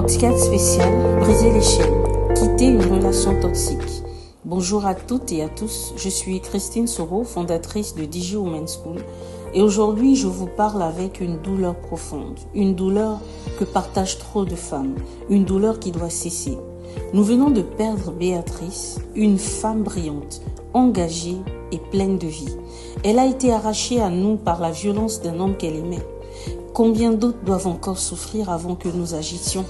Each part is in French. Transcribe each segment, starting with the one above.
Podcast spécial Briser les chaînes, quitter une relation toxique. Bonjour à toutes et à tous, je suis Christine Soro, fondatrice de Digi Women's School, et aujourd'hui je vous parle avec une douleur profonde, une douleur que partagent trop de femmes, une douleur qui doit cesser. Nous venons de perdre Béatrice, une femme brillante, engagée et pleine de vie. Elle a été arrachée à nous par la violence d'un homme qu'elle aimait. Combien d'autres doivent encore souffrir avant que nous agissions?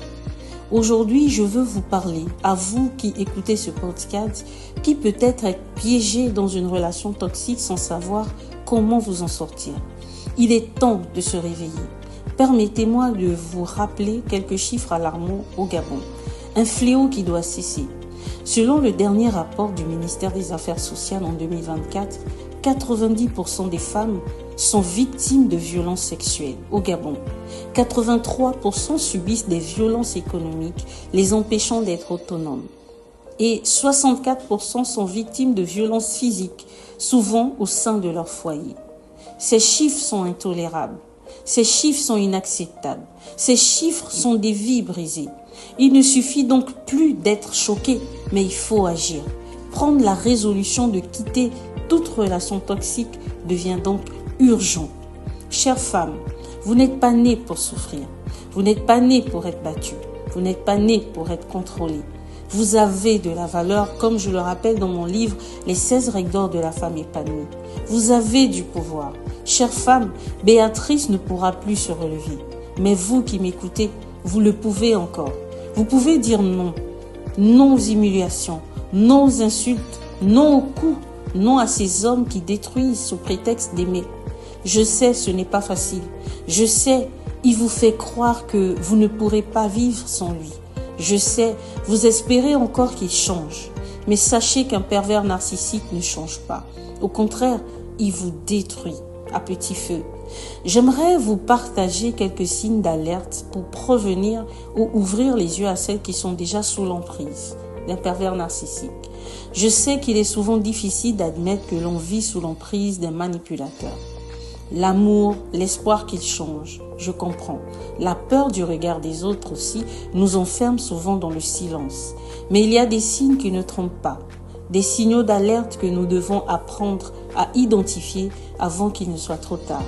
Aujourd'hui, je veux vous parler, à vous qui écoutez ce podcast, qui peut-être êtes piégé dans une relation toxique sans savoir comment vous en sortir. Il est temps de se réveiller. Permettez-moi de vous rappeler quelques chiffres alarmants au Gabon. Un fléau qui doit cesser. Selon le dernier rapport du ministère des Affaires sociales en 2024, 90% des femmes sont victimes de violences sexuelles au Gabon. 83% subissent des violences économiques, les empêchant d'être autonomes. Et 64% sont victimes de violences physiques, souvent au sein de leur foyer. Ces chiffres sont intolérables. Ces chiffres sont inacceptables. Ces chiffres sont des vies brisées. Il ne suffit donc plus d'être choqué, mais il faut agir. Prendre la résolution de quitter toute relation toxique devient donc urgent. Chères femmes, vous n'êtes pas nées pour souffrir. Vous n'êtes pas nées pour être battues. Vous n'êtes pas nées pour être contrôlées. Vous avez de la valeur, comme je le rappelle dans mon livre « Les 16 règles d'or de la femme épanouie ». Vous avez du pouvoir. Chères femmes, Béatrice ne pourra plus se relever. Mais vous qui m'écoutez, vous le pouvez encore. Vous pouvez dire non. Non aux humiliations, non aux insultes, non aux coups, non à ces hommes qui détruisent sous prétexte d'aimer. Je sais, ce n'est pas facile. Je sais, il vous fait croire que vous ne pourrez pas vivre sans lui. Je sais, vous espérez encore qu'il change. Mais sachez qu'un pervers narcissique ne change pas. Au contraire, il vous détruit à petit feu. J'aimerais vous partager quelques signes d'alerte pour prévenir ou ouvrir les yeux à celles qui sont déjà sous l'emprise d'un pervers narcissique. Je sais qu'il est souvent difficile d'admettre que l'on vit sous l'emprise d'un manipulateur. L'amour, l'espoir qu'il change, je comprends. La peur du regard des autres aussi nous enferme souvent dans le silence. Mais il y a des signes qui ne trompent pas, des signaux d'alerte que nous devons apprendre à identifier avant qu'il ne soit trop tard.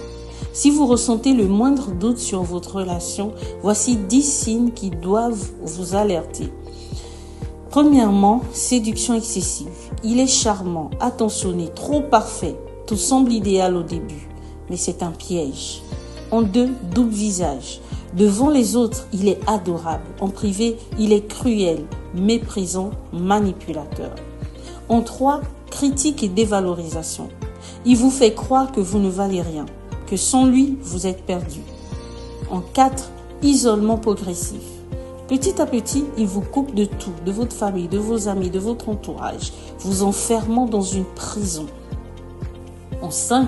Si vous ressentez le moindre doute sur votre relation, voici 10 signes qui doivent vous alerter. Premièrement, séduction excessive. Il est charmant, attentionné, trop parfait. Tout semble idéal au début, mais c'est un piège. En 2, double visage. Devant les autres, il est adorable. En privé, il est cruel, méprisant, manipulateur. En 3, critique et dévalorisation. Il vous fait croire que vous ne valez rien, que sans lui, vous êtes perdu. En 4, isolement progressif. Petit à petit, il vous coupe de tout, de votre famille, de vos amis, de votre entourage, vous enfermant dans une prison. En 5,